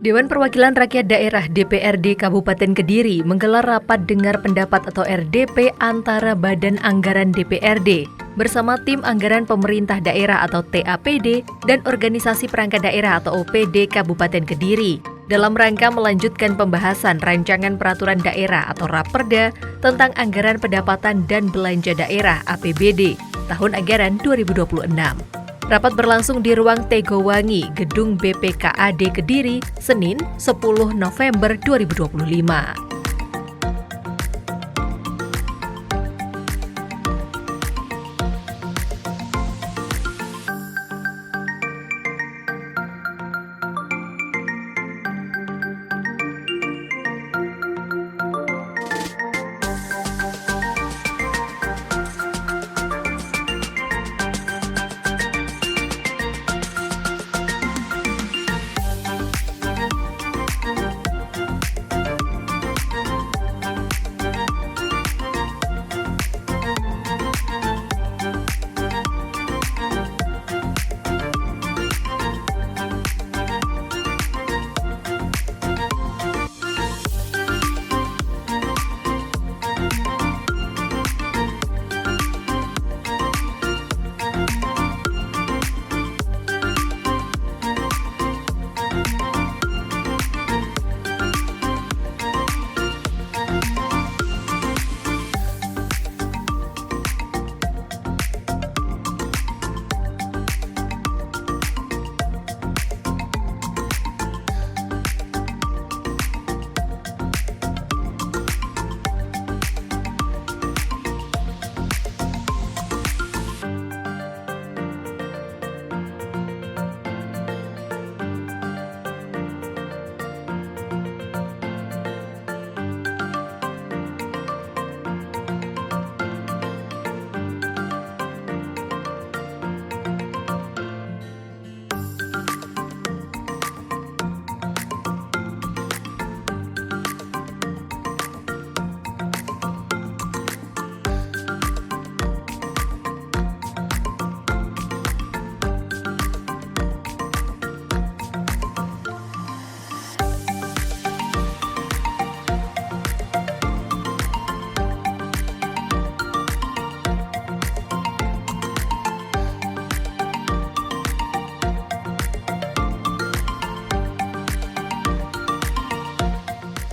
Dewan Perwakilan Rakyat Daerah DPRD Kabupaten Kediri menggelar rapat dengar pendapat atau RDP antara Badan Anggaran DPRD bersama Tim Anggaran Pemerintah Daerah atau TAPD dan Organisasi Perangkat Daerah atau OPD Kabupaten Kediri dalam rangka melanjutkan pembahasan Rancangan Peraturan Daerah atau Raperda tentang Anggaran Pendapatan dan Belanja Daerah APBD tahun anggaran 2026. Rapat berlangsung di ruang Tegowangi, Gedung BPKAD Kediri, Senin 10 November 2025.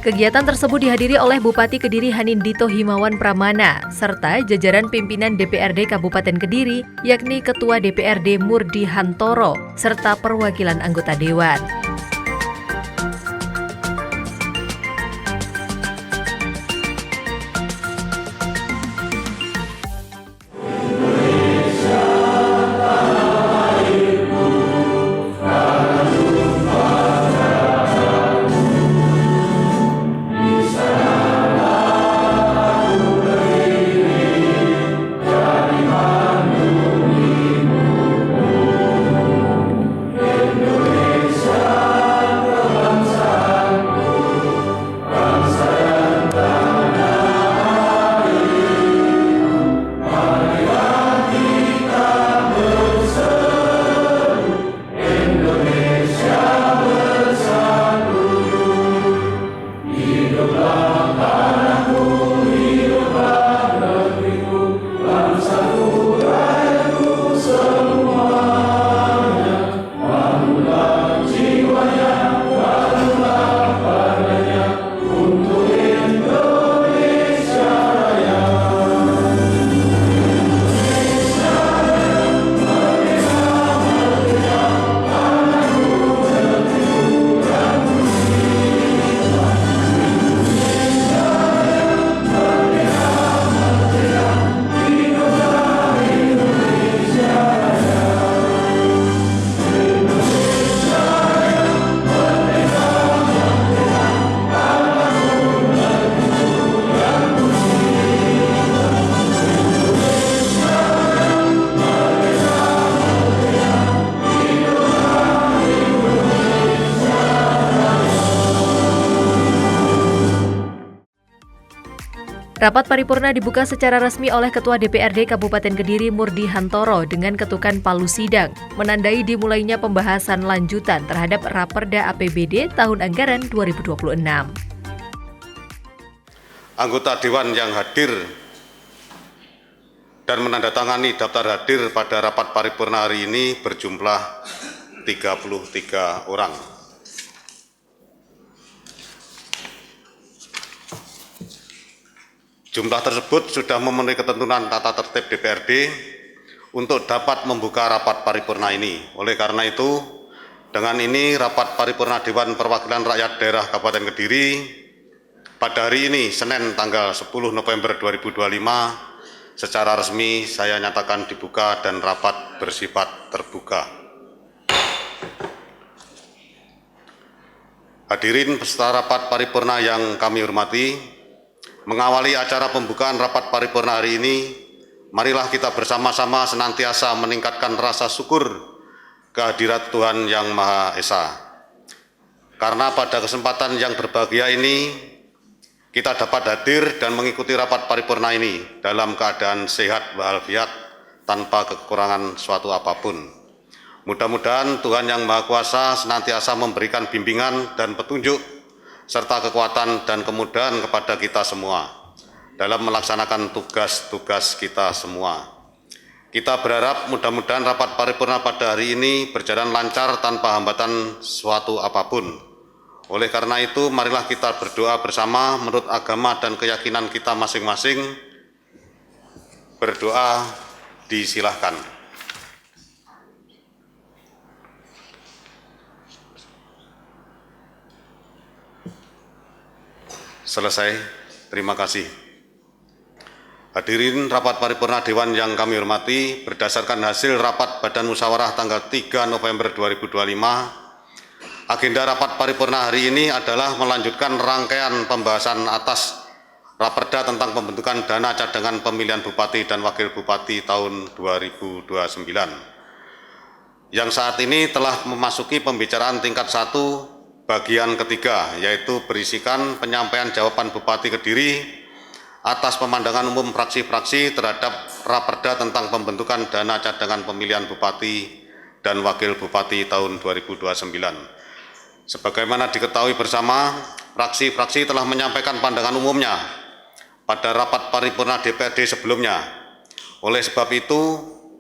Kegiatan tersebut dihadiri oleh Bupati Kediri Hanindito Himawan Pramana serta jajaran pimpinan DPRD Kabupaten Kediri yakni Ketua DPRD Murdi Hantoro serta perwakilan anggota Dewan. Indonesia Rapat paripurna dibuka secara resmi oleh Ketua DPRD Kabupaten Kediri Murdi Hantoro dengan ketukan palu sidang, menandai dimulainya pembahasan lanjutan terhadap Raperda APBD tahun anggaran 2026. Anggota Dewan yang hadir dan menandatangani daftar hadir pada rapat paripurna hari ini berjumlah 33 orang. Jumlah tersebut sudah memenuhi ketentuan tata tertib DPRD untuk dapat membuka rapat paripurna ini. Oleh karena itu, dengan ini rapat paripurna Dewan Perwakilan Rakyat Daerah Kabupaten Kediri pada hari ini, Senin tanggal 10 November 2025, secara resmi saya nyatakan dibuka dan rapat bersifat terbuka. Hadirin peserta rapat paripurna yang kami hormati, mengawali acara pembukaan rapat paripurna hari ini, marilah kita bersama-sama senantiasa meningkatkan rasa syukur kehadirat Tuhan Yang Maha Esa. Karena pada kesempatan yang berbahagia ini, kita dapat hadir dan mengikuti rapat paripurna ini dalam keadaan sehat walafiat tanpa kekurangan suatu apapun. Mudah-mudahan Tuhan Yang Maha Kuasa senantiasa memberikan bimbingan dan petunjuk serta kekuatan dan kemudahan kepada kita semua dalam melaksanakan tugas-tugas kita semua. Kita berharap mudah-mudahan rapat paripurna pada hari ini berjalan lancar tanpa hambatan suatu apapun. Oleh karena itu, marilah kita berdoa bersama menurut agama dan keyakinan kita masing-masing. Berdoa disilahkan. Selesai, terima kasih. Hadirin rapat paripurna Dewan yang kami hormati, berdasarkan hasil rapat Badan Musyawarah tanggal 3 November 2025, agenda rapat paripurna hari ini adalah melanjutkan rangkaian pembahasan atas Raperda tentang pembentukan dana cadangan pemilihan Bupati dan Wakil Bupati tahun 2029, yang saat ini telah memasuki pembicaraan tingkat 1 bagian ketiga, yaitu berisikan penyampaian jawaban Bupati Kediri atas pemandangan umum fraksi-fraksi terhadap Raperda tentang pembentukan dana cadangan pemilihan Bupati dan Wakil Bupati tahun 2029. Sebagaimana diketahui bersama, fraksi-fraksi telah menyampaikan pandangan umumnya pada rapat paripurna DPRD sebelumnya. Oleh sebab itu,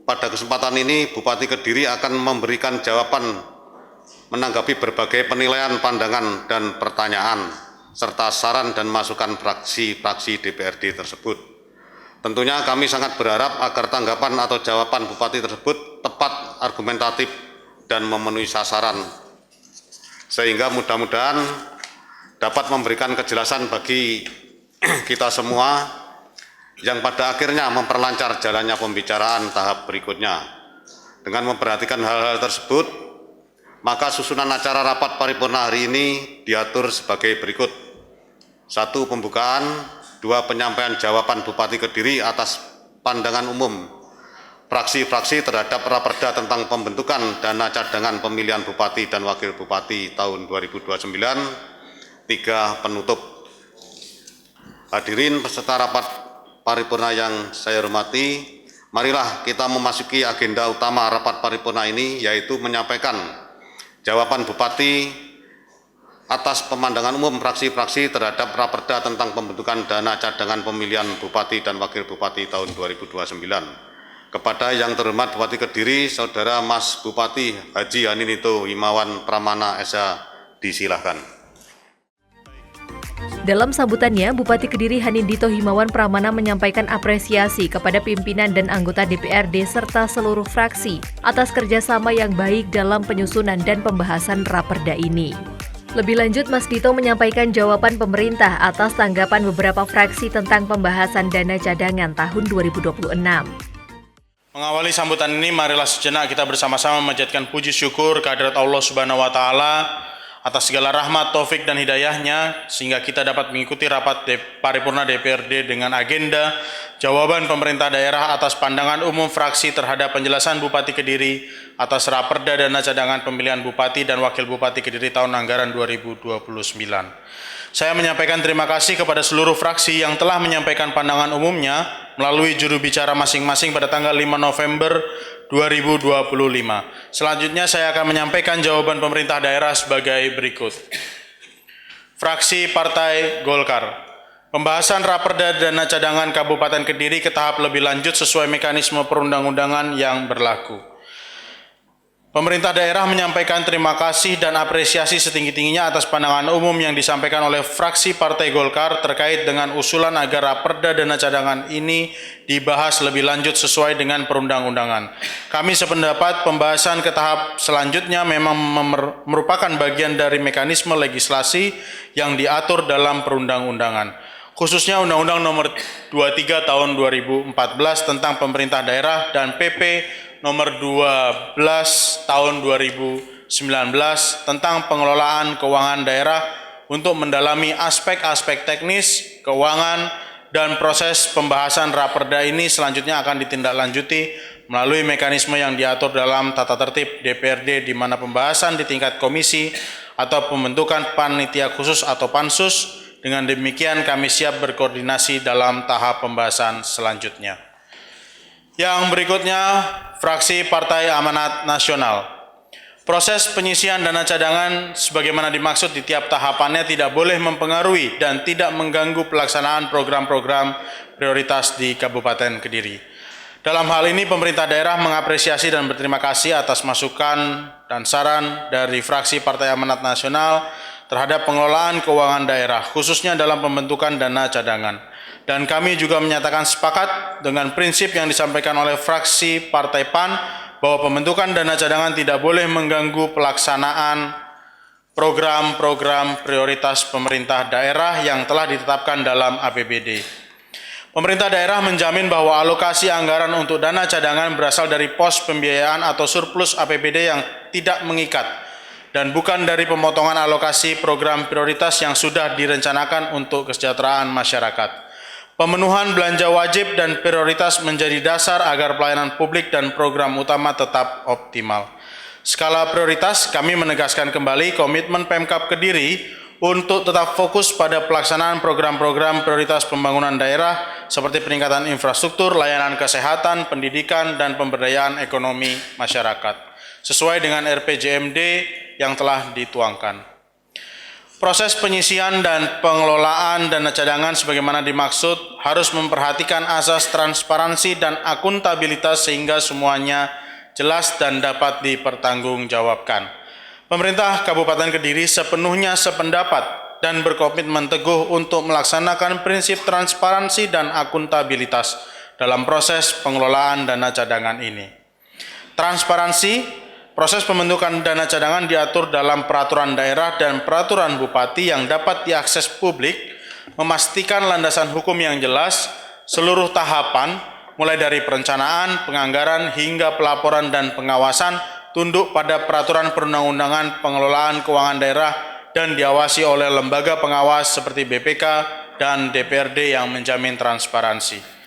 pada kesempatan ini Bupati Kediri akan memberikan jawaban menanggapi berbagai penilaian, pandangan, dan pertanyaan, serta saran dan masukan fraksi-fraksi DPRD tersebut. Tentunya kami sangat berharap agar tanggapan atau jawaban Bupati tersebut tepat, argumentatif, dan memenuhi sasaran, sehingga mudah-mudahan dapat memberikan kejelasan bagi kita semua yang pada akhirnya memperlancar jalannya pembicaraan tahap berikutnya. Dengan memperhatikan hal-hal tersebut, maka susunan acara rapat paripurna hari ini diatur sebagai berikut. 1. Pembukaan. 2. Penyampaian jawaban Bupati Kediri atas pandangan umum fraksi-fraksi terhadap Raperda tentang pembentukan dana cadangan pemilihan Bupati dan Wakil Bupati tahun 2029. 3. Penutup. Hadirin peserta rapat paripurna yang saya hormati, marilah kita memasuki agenda utama rapat paripurna ini, yaitu menyampaikan jawaban Bupati atas pemandangan umum fraksi-fraksi terhadap Raperda tentang pembentukan dana cadangan pemilihan Bupati dan Wakil Bupati tahun 2029. Kepada yang terhormat Bupati Kediri, Saudara Mas Bupati Haji Haninito Himawan Pramana SH, disilahkan. Dalam sambutannya, Bupati Kediri Hanindito Himawan Pramana menyampaikan apresiasi kepada pimpinan dan anggota DPRD serta seluruh fraksi atas kerjasama yang baik dalam penyusunan dan pembahasan Raperda ini. Lebih lanjut, Mas Dito menyampaikan jawaban pemerintah atas tanggapan beberapa fraksi tentang pembahasan dana cadangan tahun 2026. Mengawali sambutan ini, marilah sejenak kita bersama-sama memanjatkan puji syukur kehadirat Allah Subhanahu wa Ta'ala atas segala rahmat, taufik, dan hidayahnya, sehingga kita dapat mengikuti rapat paripurna DPRD dengan agenda jawaban pemerintah daerah atas pandangan umum fraksi terhadap penjelasan Bupati Kediri atas Raperda dana cadangan pemilihan Bupati dan Wakil Bupati Kediri tahun anggaran 2029. Saya menyampaikan terima kasih kepada seluruh fraksi yang telah menyampaikan pandangan umumnya melalui juru bicara masing-masing pada tanggal 5 November 2025. Selanjutnya saya akan menyampaikan jawaban pemerintah daerah sebagai berikut. Fraksi Partai Golkar. Pembahasan Raperda Dana Cadangan Kabupaten Kediri ke tahap lebih lanjut sesuai mekanisme perundang-undangan yang berlaku. Pemerintah daerah menyampaikan terima kasih dan apresiasi setinggi-tingginya atas pandangan umum yang disampaikan oleh fraksi Partai Golkar terkait dengan usulan agar Raperda Dana Cadangan ini dibahas lebih lanjut sesuai dengan perundang-undangan. Kami sependapat pembahasan ke tahap selanjutnya memang merupakan bagian dari mekanisme legislasi yang diatur dalam perundang-undangan, khususnya Undang-Undang Nomor 23 Tahun 2014 tentang Pemerintah Daerah dan PP Nomor 12 Tahun 2019 tentang pengelolaan keuangan daerah untuk mendalami aspek-aspek teknis, keuangan, dan proses pembahasan Raperda ini selanjutnya akan ditindaklanjuti melalui mekanisme yang diatur dalam tata tertib DPRD di mana pembahasan di tingkat komisi atau pembentukan panitia khusus atau pansus. Dengan demikian kami siap berkoordinasi dalam tahap pembahasan selanjutnya. Yang berikutnya, fraksi Partai Amanat Nasional. Proses penyisian dana cadangan sebagaimana dimaksud di tiap tahapannya tidak boleh mempengaruhi dan tidak mengganggu pelaksanaan program-program prioritas di Kabupaten Kediri. Dalam hal ini, pemerintah daerah mengapresiasi dan berterima kasih atas masukan dan saran dari fraksi Partai Amanat Nasional terhadap pengelolaan keuangan daerah, khususnya dalam pembentukan dana cadangan. Dan kami juga menyatakan sepakat dengan prinsip yang disampaikan oleh fraksi Partai PAN bahwa pembentukan dana cadangan tidak boleh mengganggu pelaksanaan program-program prioritas pemerintah daerah yang telah ditetapkan dalam APBD. Pemerintah daerah menjamin bahwa alokasi anggaran untuk dana cadangan berasal dari pos pembiayaan atau surplus APBD yang tidak mengikat dan bukan dari pemotongan alokasi program prioritas yang sudah direncanakan untuk kesejahteraan masyarakat. Pemenuhan belanja wajib dan prioritas menjadi dasar agar pelayanan publik dan program utama tetap optimal. Skala prioritas, kami menegaskan kembali komitmen Pemkab Kediri untuk tetap fokus pada pelaksanaan program-program prioritas pembangunan daerah seperti peningkatan infrastruktur, layanan kesehatan, pendidikan, dan pemberdayaan ekonomi masyarakat, sesuai dengan RPJMD yang telah dituangkan. Proses penyisian dan pengelolaan dana cadangan sebagaimana dimaksud harus memperhatikan asas transparansi dan akuntabilitas sehingga semuanya jelas dan dapat dipertanggungjawabkan. Pemerintah Kabupaten Kediri sepenuhnya sependapat dan berkomitmen teguh untuk melaksanakan prinsip transparansi dan akuntabilitas dalam proses pengelolaan dana cadangan ini. Transparansi. Proses pembentukan dana cadangan diatur dalam peraturan daerah dan peraturan bupati yang dapat diakses publik, memastikan landasan hukum yang jelas, seluruh tahapan, mulai dari perencanaan, penganggaran, hingga pelaporan dan pengawasan, tunduk pada peraturan perundang-undangan pengelolaan keuangan daerah dan diawasi oleh lembaga pengawas seperti BPK dan DPRD yang menjamin transparansi.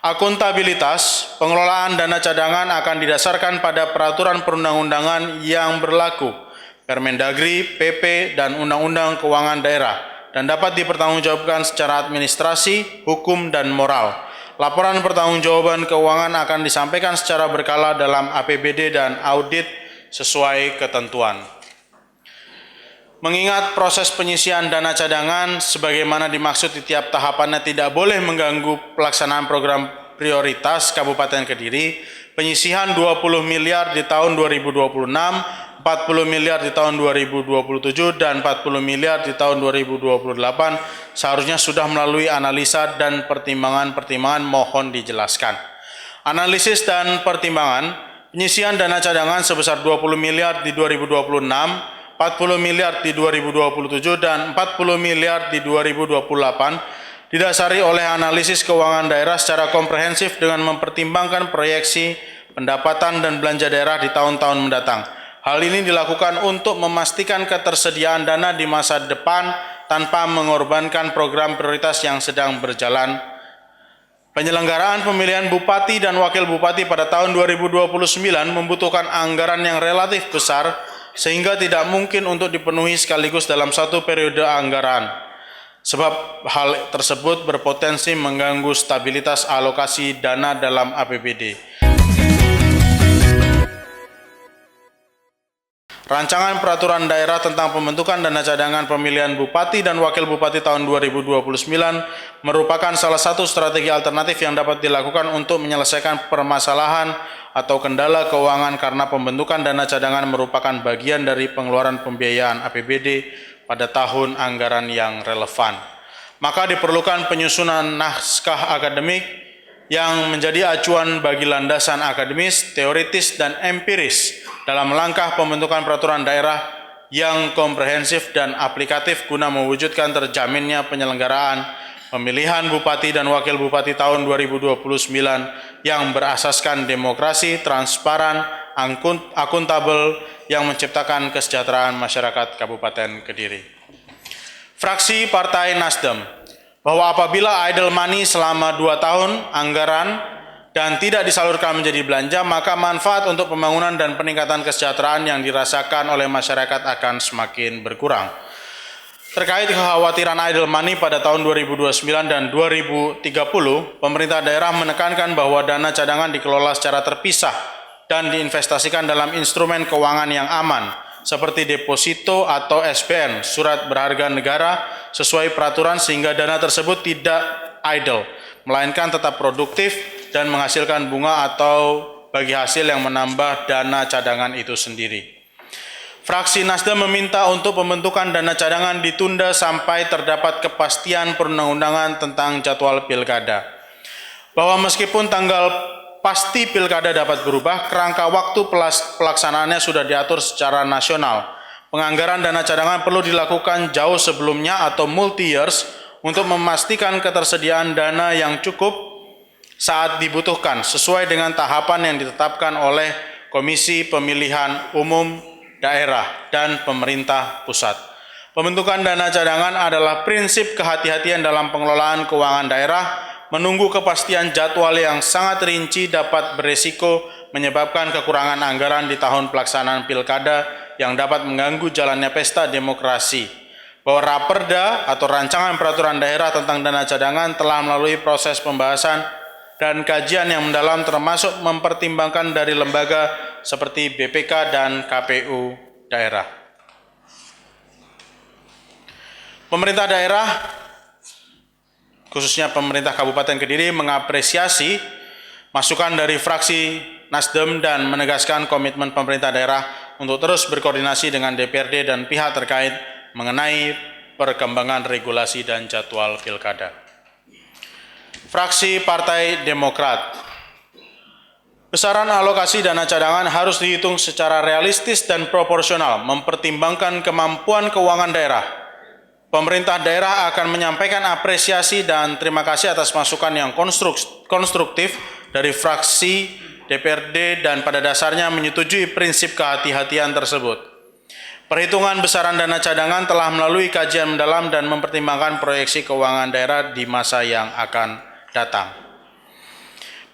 Akuntabilitas, pengelolaan dana cadangan akan didasarkan pada peraturan perundang-undangan yang berlaku, Permendagri, PP, dan Undang-Undang Keuangan Daerah, dan dapat dipertanggungjawabkan secara administrasi, hukum, dan moral. Laporan pertanggungjawaban keuangan akan disampaikan secara berkala dalam APBD dan audit sesuai ketentuan. Mengingat proses penyisian dana cadangan sebagaimana dimaksud di tiap tahapannya tidak boleh mengganggu pelaksanaan program prioritas Kabupaten Kediri, penyisihan 20 miliar di tahun 2026, 40 miliar di tahun 2027, dan 40 miliar di tahun 2028 seharusnya sudah melalui analisa dan pertimbangan-pertimbangan mohon dijelaskan. Analisis dan pertimbangan, penyisian dana cadangan sebesar 20 miliar di 2026, 40 miliar di 2027 dan 40 miliar di 2028 didasari oleh analisis keuangan daerah secara komprehensif dengan mempertimbangkan proyeksi pendapatan dan belanja daerah di tahun-tahun mendatang. Hal ini dilakukan untuk memastikan ketersediaan dana di masa depan tanpa mengorbankan program prioritas yang sedang berjalan. Penyelenggaraan pemilihan bupati dan wakil bupati pada tahun 2029 membutuhkan anggaran yang relatif besar sehingga tidak mungkin untuk dipenuhi sekaligus dalam satu periode anggaran. sebab hal tersebut berpotensi mengganggu stabilitas alokasi dana dalam APBD. Rancangan Peraturan Daerah tentang Pembentukan Dana Cadangan Pemilihan Bupati dan Wakil Bupati tahun 2029 merupakan salah satu strategi alternatif yang dapat dilakukan untuk menyelesaikan permasalahan atau kendala keuangan karena pembentukan dana cadangan merupakan bagian dari pengeluaran pembiayaan APBD pada tahun anggaran yang relevan. Maka diperlukan penyusunan naskah akademik yang menjadi acuan bagi landasan akademis, teoritis, dan empiris dalam langkah pembentukan peraturan daerah yang komprehensif dan aplikatif guna mewujudkan terjaminnya penyelenggaraan pemilihan bupati dan wakil bupati tahun 2029 yang berasaskan demokrasi, transparan, akuntabel yang menciptakan kesejahteraan masyarakat Kabupaten Kediri. Fraksi Partai Nasdem bahwa apabila idle money selama 2 tahun anggaran dan tidak disalurkan menjadi belanja, maka manfaat untuk pembangunan dan peningkatan kesejahteraan yang dirasakan oleh masyarakat akan semakin berkurang. Terkait kekhawatiran idle money pada tahun 2029 dan 2030, pemerintah daerah menekankan bahwa dana cadangan dikelola secara terpisah dan diinvestasikan dalam instrumen keuangan yang aman, seperti deposito atau SBN, surat berharga negara, sesuai peraturan sehingga dana tersebut tidak idle, melainkan tetap produktif dan menghasilkan bunga atau bagi hasil yang menambah dana cadangan itu sendiri. Fraksi Nasdem meminta untuk pembentukan dana cadangan ditunda sampai terdapat kepastian perundang-undangan tentang jadwal pilkada. Bahwa meskipun tanggal pasti pilkada dapat berubah, kerangka waktu pelaksanaannya sudah diatur secara nasional. Penganggaran dana cadangan perlu dilakukan jauh sebelumnya atau multi-years untuk memastikan ketersediaan dana yang cukup saat dibutuhkan sesuai dengan tahapan yang ditetapkan oleh Komisi Pemilihan Umum Daerah dan Pemerintah Pusat. Pembentukan dana cadangan adalah prinsip kehati-hatian dalam pengelolaan keuangan daerah, menunggu kepastian jadwal yang sangat rinci dapat beresiko menyebabkan kekurangan anggaran di tahun pelaksanaan pilkada yang dapat mengganggu jalannya pesta demokrasi. Bahwa Raperda atau Rancangan Peraturan Daerah tentang Dana Cadangan telah melalui proses pembahasan dan kajian yang mendalam termasuk mempertimbangkan dari lembaga seperti BPK dan KPU daerah. Pemerintah daerah, khususnya pemerintah Kabupaten Kediri, mengapresiasi masukan dari fraksi Nasdem dan menegaskan komitmen pemerintah daerah untuk terus berkoordinasi dengan DPRD dan pihak terkait mengenai perkembangan regulasi dan jadwal pilkada. Fraksi Partai Demokrat, besaran alokasi dana cadangan harus dihitung secara realistis dan proporsional, mempertimbangkan kemampuan keuangan daerah. Pemerintah daerah akan menyampaikan apresiasi dan terima kasih atas masukan yang konstruktif dari fraksi DPRD dan pada dasarnya menyetujui prinsip kehati-hatian tersebut. Perhitungan besaran dana cadangan telah melalui kajian mendalam dan mempertimbangkan proyeksi keuangan daerah di masa yang akan datang.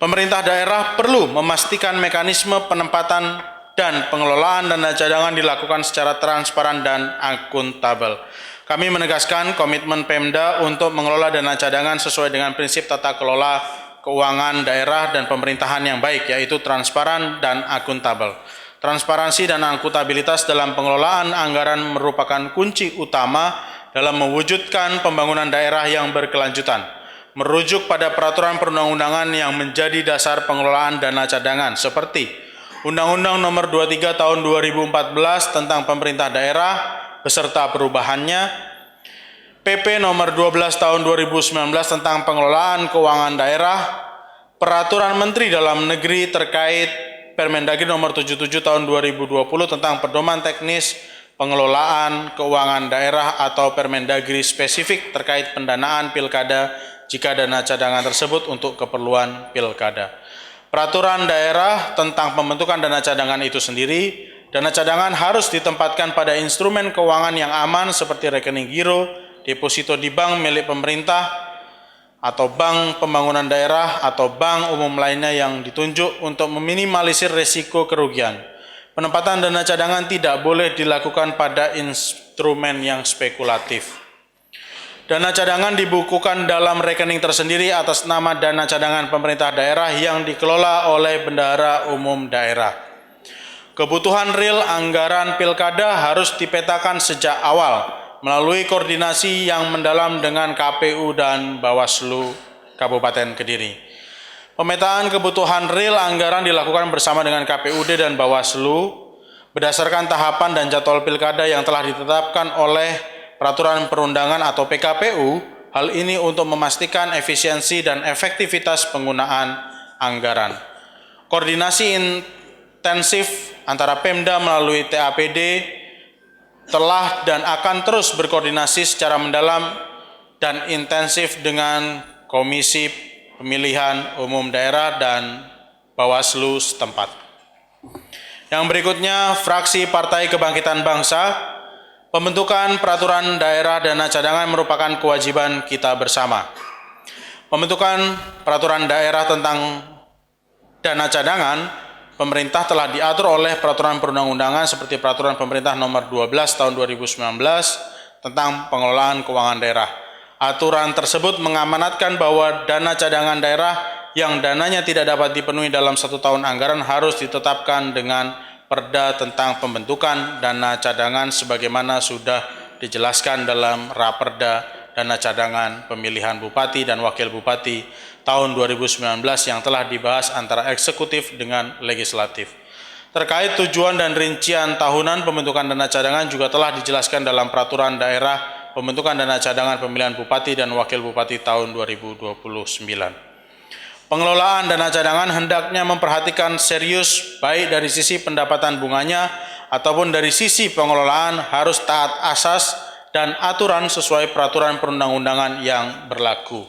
Pemerintah daerah perlu memastikan mekanisme penempatan dan pengelolaan dana cadangan dilakukan secara transparan dan akuntabel. Kami menegaskan komitmen Pemda untuk mengelola dana cadangan sesuai dengan prinsip tata kelola keuangan daerah dan pemerintahan yang baik, yaitu transparan dan akuntabel. Transparansi dan akuntabilitas dalam pengelolaan anggaran merupakan kunci utama dalam mewujudkan pembangunan daerah yang berkelanjutan. Merujuk pada peraturan perundang-undangan yang menjadi dasar pengelolaan dana cadangan seperti Undang-Undang Nomor 23 Tahun 2014 tentang Pemerintah Daerah beserta perubahannya, PP Nomor 12 Tahun 2019 tentang Pengelolaan Keuangan Daerah, Peraturan Menteri Dalam Negeri terkait Permendagri Nomor 77 Tahun 2020 tentang Pedoman Teknis Pengelolaan Keuangan Daerah atau Permendagri spesifik terkait pendanaan pilkada jika dana cadangan tersebut untuk keperluan pilkada. Peraturan daerah tentang pembentukan dana cadangan itu sendiri, dana cadangan harus ditempatkan pada instrumen keuangan yang aman seperti rekening giro, deposito di bank milik pemerintah, atau bank pembangunan daerah, atau bank umum lainnya yang ditunjuk untuk meminimalisir risiko kerugian. Penempatan dana cadangan tidak boleh dilakukan pada instrumen yang spekulatif. Dana cadangan dibukukan dalam rekening tersendiri atas nama dana cadangan pemerintah daerah yang dikelola oleh bendahara umum daerah. Kebutuhan real anggaran pilkada harus dipetakan sejak awal melalui koordinasi yang mendalam dengan KPU dan Bawaslu Kabupaten Kediri. Pemetaan kebutuhan real anggaran dilakukan bersama dengan KPUD dan Bawaslu berdasarkan tahapan dan jadwal pilkada yang telah ditetapkan oleh Peraturan Perundangan atau PKPU, hal ini untuk memastikan efisiensi dan efektivitas penggunaan anggaran. Koordinasi intensif antara Pemda melalui TAPD telah dan akan terus berkoordinasi secara mendalam dan intensif dengan Komisi Pemilihan Umum Daerah dan Bawaslu setempat. Yang berikutnya, fraksi Partai Kebangkitan Bangsa. Pembentukan peraturan daerah dana cadangan merupakan kewajiban kita bersama. Pembentukan peraturan daerah tentang dana cadangan pemerintah telah diatur oleh peraturan perundang-undangan seperti Peraturan Pemerintah Nomor 12 Tahun 2019 tentang pengelolaan keuangan daerah. Aturan tersebut mengamanatkan bahwa dana cadangan daerah yang dananya tidak dapat dipenuhi dalam 1 tahun anggaran harus ditetapkan dengan Perda tentang pembentukan dana cadangan sebagaimana sudah dijelaskan dalam Raperda Dana Cadangan Pemilihan Bupati dan Wakil Bupati tahun 2019 yang telah dibahas antara eksekutif dengan legislatif. Terkait tujuan dan rincian tahunan pembentukan dana cadangan juga telah dijelaskan dalam Peraturan Daerah Pembentukan Dana Cadangan Pemilihan Bupati dan Wakil Bupati tahun 2029. Pengelolaan dana cadangan hendaknya memperhatikan serius baik dari sisi pendapatan bunganya ataupun dari sisi pengelolaan harus taat asas dan aturan sesuai peraturan perundang-undangan yang berlaku.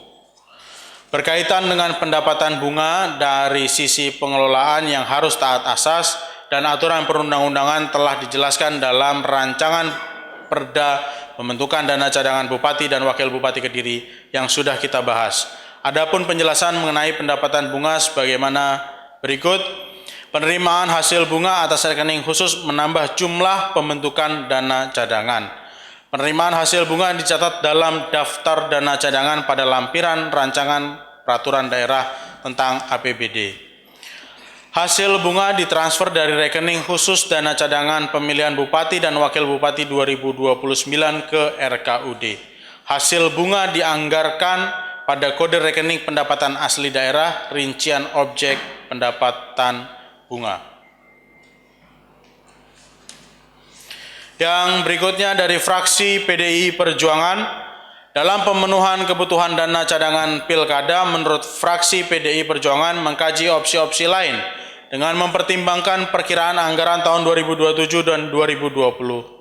Berkaitan dengan pendapatan bunga dari sisi pengelolaan yang harus taat asas dan aturan perundang-undangan telah dijelaskan dalam rancangan Perda Pembentukan Dana Cadangan Bupati dan Wakil Bupati Kediri yang sudah kita bahas. Adapun penjelasan mengenai pendapatan bunga sebagaimana berikut. Penerimaan hasil bunga atas rekening khusus menambah jumlah pembentukan dana cadangan. Penerimaan hasil bunga dicatat dalam daftar dana cadangan pada lampiran rancangan peraturan daerah tentang APBD. Hasil bunga ditransfer dari rekening khusus dana cadangan pemilihan bupati dan wakil bupati 2029 ke RKUD. Hasil bunga dianggarkan pada kode rekening pendapatan asli daerah, rincian objek pendapatan bunga. Yang berikutnya dari fraksi PDI Perjuangan, dalam pemenuhan kebutuhan dana cadangan pilkada, menurut fraksi PDI Perjuangan mengkaji opsi-opsi lain dengan mempertimbangkan perkiraan anggaran tahun 2027 dan 2028.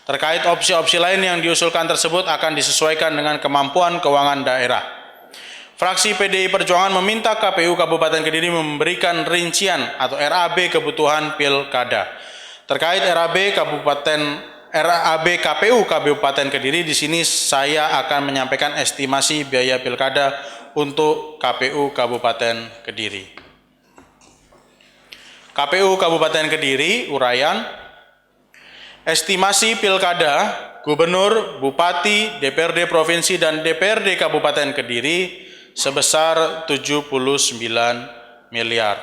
Terkait opsi-opsi lain yang diusulkan tersebut akan disesuaikan dengan kemampuan keuangan daerah. Fraksi PDI Perjuangan meminta KPU Kabupaten Kediri memberikan rincian atau RAB kebutuhan pilkada. Terkait RAB KPU Kabupaten Kediri, di sini saya akan menyampaikan estimasi biaya pilkada untuk KPU Kabupaten Kediri. KPU Kabupaten Kediri, uraian. Estimasi pilkada, gubernur, bupati, DPRD Provinsi, dan DPRD Kabupaten Kediri sebesar 79 miliar.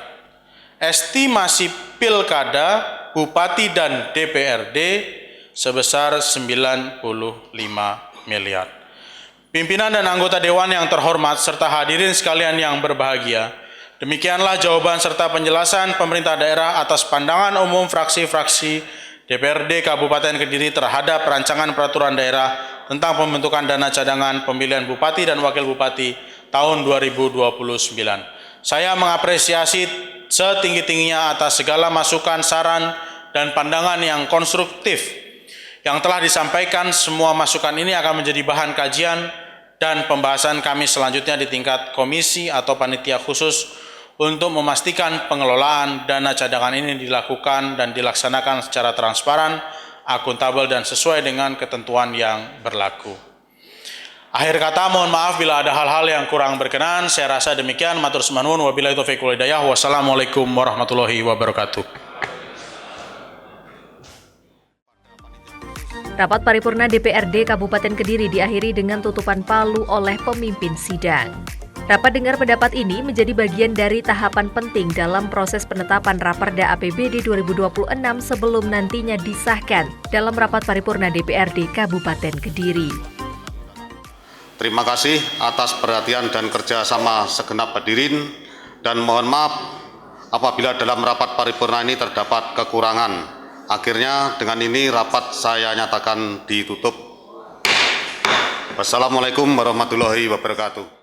Estimasi pilkada, bupati, dan DPRD sebesar 95 miliar. Pimpinan dan anggota Dewan yang terhormat serta hadirin sekalian yang berbahagia, demikianlah jawaban serta penjelasan pemerintah daerah atas pandangan umum fraksi-fraksi DPRD Kabupaten Kediri terhadap rancangan peraturan daerah tentang pembentukan dana cadangan pemilihan bupati dan wakil bupati tahun 2029. Saya mengapresiasi setinggi-tingginya atas segala masukan, saran, dan pandangan yang konstruktif yang telah disampaikan. Semua masukan ini akan menjadi bahan kajian dan pembahasan kami selanjutnya di tingkat komisi atau panitia khusus untuk memastikan pengelolaan dana cadangan ini dilakukan dan dilaksanakan secara transparan, akuntabel, dan sesuai dengan ketentuan yang berlaku. Akhir kata, mohon maaf bila ada hal-hal yang kurang berkenan. Saya rasa demikian. Matur sembah nuwun, wabillahi taufiq wal hidayah. Wassalamualaikum warahmatullahi wabarakatuh. Rapat paripurna DPRD Kabupaten Kediri diakhiri dengan tutupan palu oleh pemimpin sidang. Rapat dengar pendapat ini menjadi bagian dari tahapan penting dalam proses penetapan Raperda APBD 2026 sebelum nantinya disahkan dalam rapat paripurna DPRD Kabupaten Kediri. Terima kasih atas perhatian dan kerjasama segenap hadirin dan mohon maaf apabila dalam rapat paripurna ini terdapat kekurangan. Akhirnya dengan ini rapat saya nyatakan ditutup. Wassalamualaikum warahmatullahi wabarakatuh.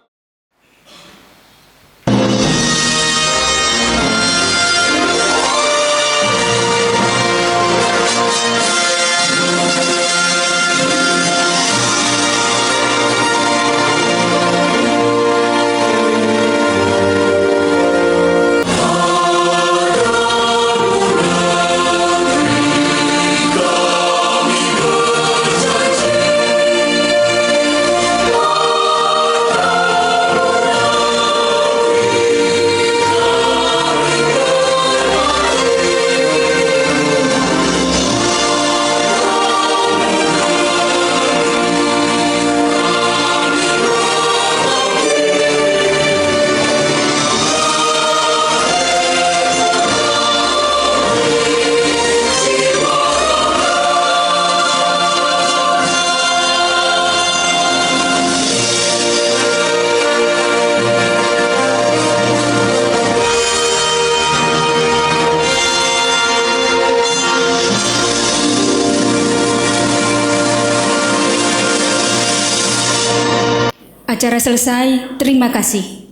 Acara selesai, terima kasih.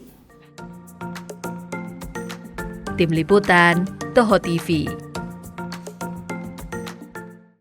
Tim Liputan, Toho TV.